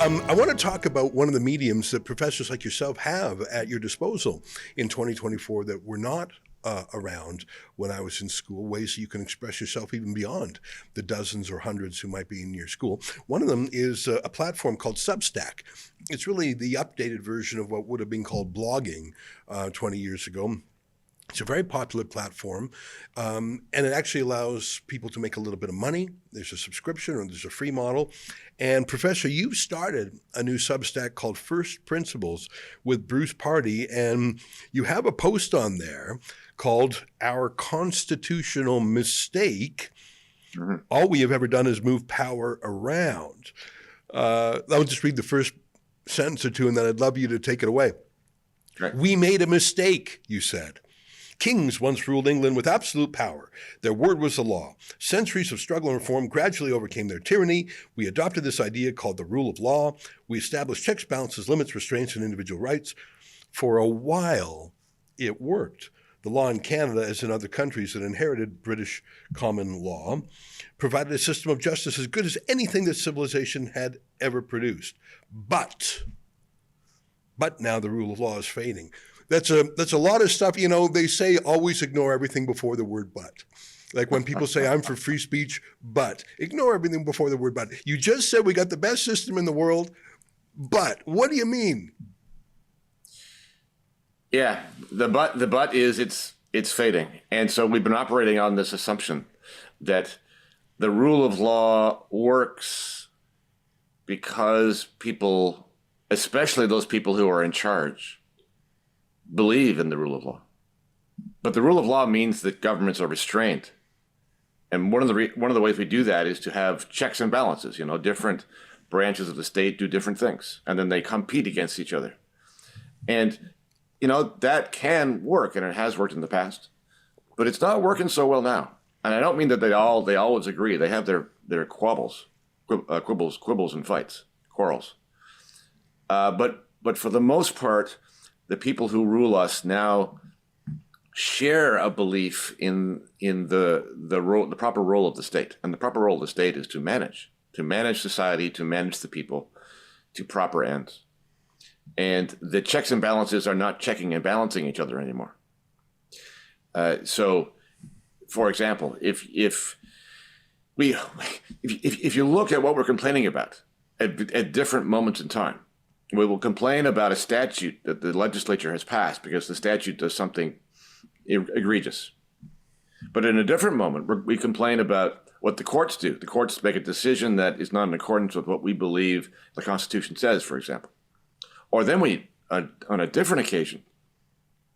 I want to talk about one of the mediums that professors like yourself have at your disposal in 2024 that were not around when I was in school, ways that you can express yourself even beyond the dozens or hundreds who might be in your school. One of them is a platform called Substack. It's really the updated version of what would have been called blogging 20 years ago. It's a very popular platform, and it actually allows people to make a little bit of money. There's a subscription or there's a free model. And Professor, you started a new Substack called First Principles with Bruce Pardy, and you have a post on there called Our Constitutional Mistake. Mm-hmm. All we have ever done is move power around. I'll just read the first sentence or two, and then I'd love you to take it away. Right. We made a mistake, you said. Kings once ruled England with absolute power. Their word was the law. Centuries of struggle and reform gradually overcame their tyranny. We adopted this idea called the rule of law. We established checks, balances, limits, restraints, and individual rights. For a while, it worked. The law in Canada, as in other countries that inherited British common law, provided a system of justice as good as anything that civilization had ever produced. But now the rule of law is fading. That's a lot of stuff. You know, they say always ignore everything before the word but. Like when people say I'm for free speech, but ignore everything before the word but. You just said we got the best system in the world, but what do you mean? Yeah, the but is it's fading. And so we've been operating on this assumption that the rule of law works because people, especially those people who are in charge, believe in the rule of law. But the rule of law means that governments are restrained. And one of the ways we do that is to have checks and balances. You know, different branches of the state do different things, and then they compete against each other. And, you know, that can work, and it has worked in the past. But it's not working so well now. And I don't mean that they always agree. They have their quibbles and fights, quarrels. But for the most part, the people who rule us now share a belief in the proper role of the state. And the proper role of the state is to manage society, to manage the people to proper ends. And the checks and balances are not checking and balancing each other anymore. So, for example, if you look at what we're complaining about at different moments in time, we will complain about a statute that the legislature has passed because the statute does something egregious. But in a different moment, we complain about what the courts do. The courts make a decision that is not in accordance with what we believe the Constitution says, for example. Or then on a different occasion,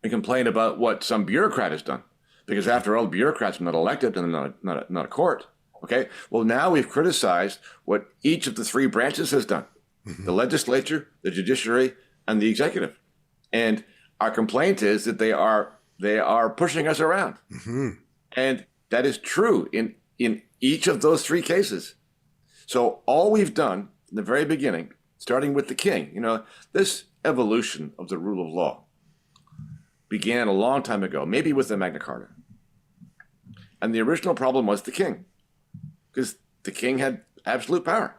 we complain about what some bureaucrat has done. Because after all, bureaucrats are not elected and not a court. Okay? Well, now we've criticized what each of the three branches has done. The legislature, the judiciary, and the executive. And our complaint is that they are pushing us around. Mm-hmm. And that is true in each of those three cases. So all we've done in the very beginning, starting with the king, you know, this evolution of the rule of law began a long time ago, maybe with the Magna Carta. And the original problem was the king, because the king had absolute power.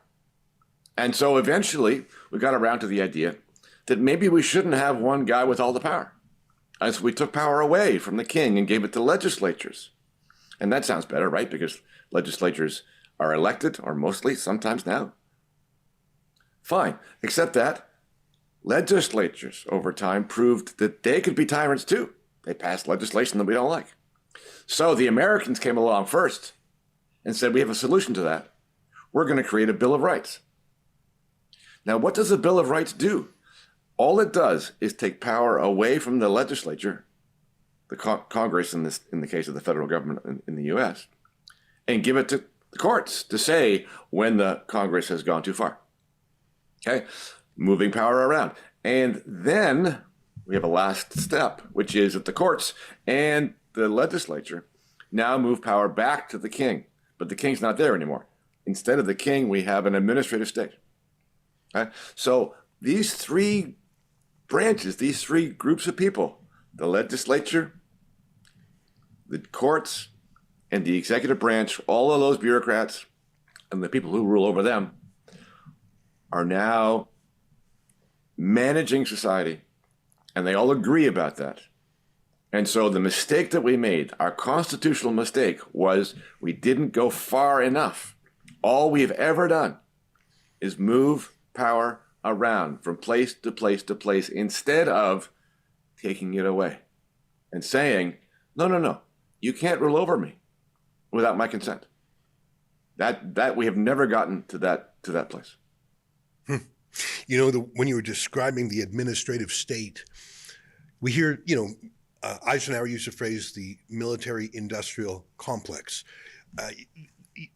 And so eventually we got around to the idea that maybe we shouldn't have one guy with all the power. And so we took power away from the king and gave it to legislatures. And that sounds better, right? Because legislatures are elected, or mostly, sometimes now. Fine, except that legislatures over time proved that they could be tyrants too. They passed legislation that we don't like. So the Americans came along first and said, we have a solution to that. We're going to create a Bill of Rights. Now, what does a Bill of Rights do? All it does is take power away from the legislature, the Congress in the case of the federal government in the U.S., and give it to the courts to say when the Congress has gone too far. Okay, moving power around. And then we have a last step, which is that the courts and the legislature now move power back to the king. But the king's not there anymore. Instead of the king, we have an administrative state. Okay? So these three branches, these three groups of people, the legislature, the courts, and the executive branch, all of those bureaucrats and the people who rule over them, are now managing society, and they all agree about that. And so the mistake that we made, our constitutional mistake, was we didn't go far enough. All we've ever done is move power around from place to place to place instead of taking it away and saying, no, you can't rule over me without my consent. That we have never gotten to that place. You know, when you were describing the administrative state, we hear, Eisenhower used the phrase the military-industrial complex.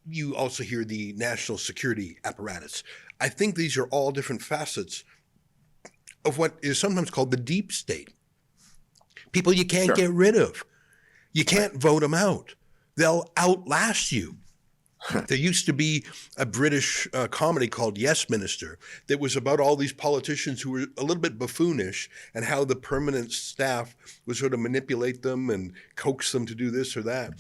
You also hear the national security apparatus. I think these are all different facets of what is sometimes called the deep state. People you can't get rid of. You can't vote them out. They'll outlast you. There used to be a British comedy called Yes Minister that was about all these politicians who were a little bit buffoonish and how the permanent staff would sort of manipulate them and coax them to do this or that.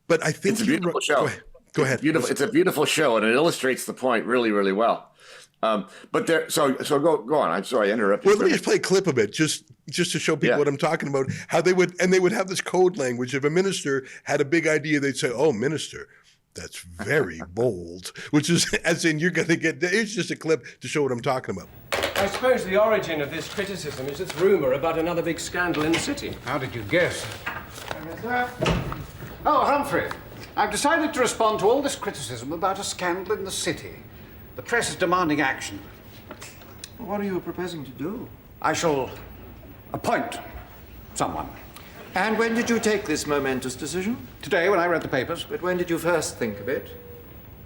But I think it's a beautiful show. Go ahead. It's a beautiful show, and it illustrates the point really, really well. But there, so go on. I'm sorry, I interrupted. Well, let me just play a clip of it, just to show people what I'm talking about. How they would have this code language. If a minister had a big idea, they'd say, "Oh, minister, that's very bold," which is as in you're going to get. It's just a clip to show what I'm talking about. I suppose the origin of this criticism is this rumor about another big scandal in the city. How did you guess? Oh, Humphrey, I've decided to respond to all this criticism about a scandal in the city. The press is demanding action. What are you proposing to do? I shall appoint someone. And when did you take this momentous decision? Today, when I read the papers. But when did you first think of it?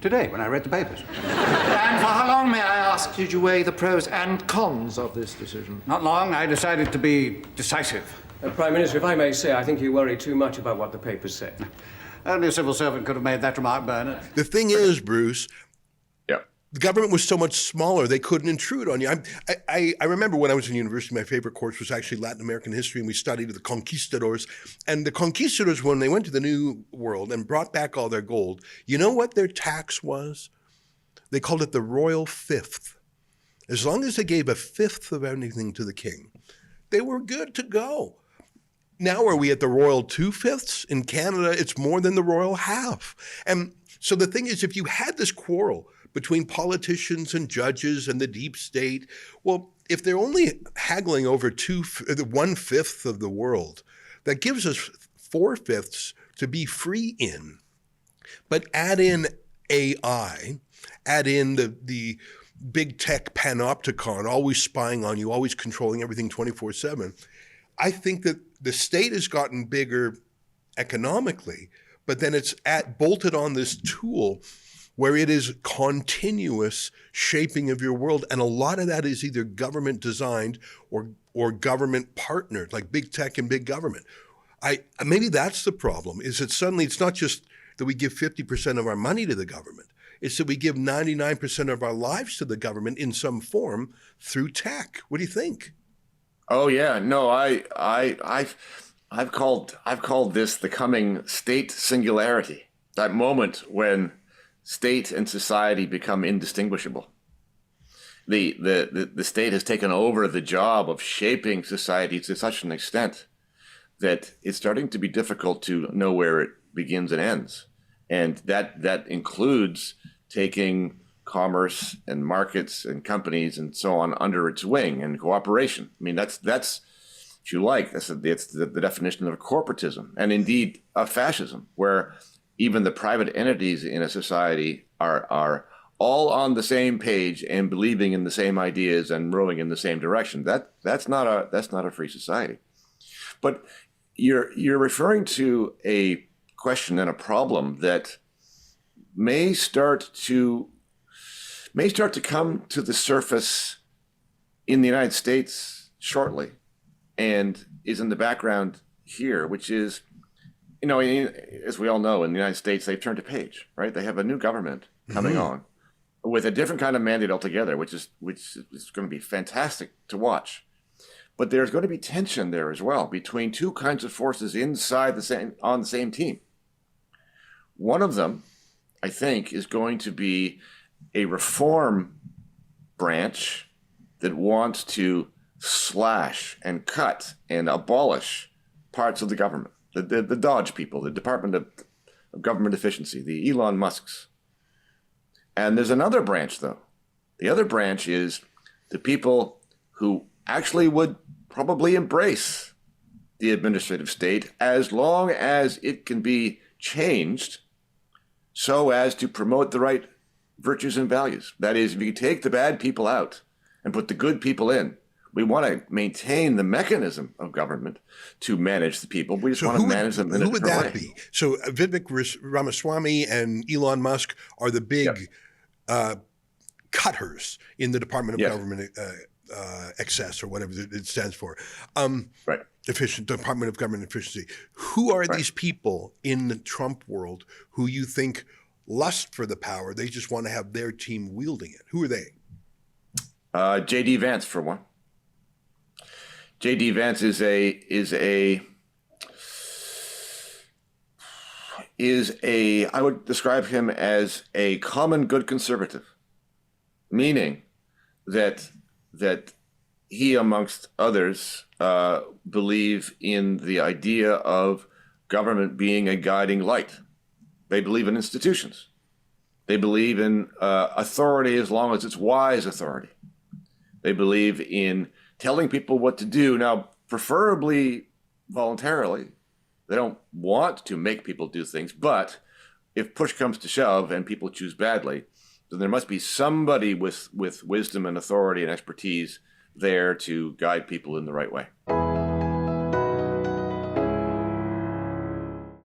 Today, when I read the papers. And for how long, may I ask, did you weigh the pros and cons of this decision? Not long. I decided to be decisive. Prime Minister, if I may say, I think you worry too much about what the papers say. Only a civil servant could have made that remark, Bernard. The thing is, Bruce, the government was so much smaller, they couldn't intrude on you. I remember when I was in university, my favorite course was actually Latin American history, and we studied the conquistadors. And the conquistadors, when they went to the New World and brought back all their gold, you know what their tax was? They called it the royal fifth. As long as they gave a fifth of anything to the king, they were good to go. Now are we at the royal 2/5? In Canada, it's more than the royal half. And so the thing is, if you had this quarrel between politicians and judges and the deep state, well, if they're only haggling over 1/5 of the world, that gives us 4/5 to be free in. But add in AI, add in the big tech panopticon, always spying on you, always controlling everything 24/7. I think that the state has gotten bigger economically, but then it's bolted on this tool where it is continuous shaping of your world. And a lot of that is either government designed or government partnered, like big tech and big government. Maybe that's the problem, is that suddenly it's not just that we give 50% of our money to the government. It's that we give 99% of our lives to the government in some form through tech. What do you think? Oh yeah, no, I've called this the coming state singularity. That moment when state and society become indistinguishable. The state has taken over the job of shaping society to such an extent that it's starting to be difficult to know where it begins and ends. And that includes taking commerce and markets and companies and so on under its wing and cooperation. I mean, that's if you like, it's the definition of corporatism and indeed of fascism, where even the private entities in a society are all on the same page and believing in the same ideas and rowing in the same direction. That's not a free society. But you're referring to a question and a problem that may start to come to the surface in the United States shortly, and is in the background here, which is, as we all know, in the United States, they've turned a page, right? They have a new government coming on with a different kind of mandate altogether, which is going to be fantastic to watch. But there's going to be tension there as well between two kinds of forces on the same team. One of them, I think, is going to be a reform branch that wants to slash and cut and abolish parts of the government, the Dodge people, the Department of Government Efficiency, the Elon Musks. And there's another branch, though. The other branch is the people who actually would probably embrace the administrative state as long as it can be changed so as to promote the right virtues and values. That is, if you take the bad people out and put the good people in, we want to maintain the mechanism of government to manage the people. We just want to manage them in a different way. Who would that be? So Vivek Ramaswamy and Elon Musk are the big cutters in the Department of Government Excess, or whatever it stands for. Right. Department of Government Efficiency. Who are these people in the Trump world who you think lust for the power? They just want to have their team wielding it. Who are they? J.D. Vance, for one. J.D. Vance is I would describe him as a common good conservative, meaning that he, amongst others, believe in the idea of government being a guiding light. They believe in institutions. They believe in authority as long as it's wise authority. They believe in telling people what to do, now preferably voluntarily. They don't want to make people do things, but if push comes to shove and people choose badly, then there must be somebody with wisdom and authority and expertise there to guide people in the right way.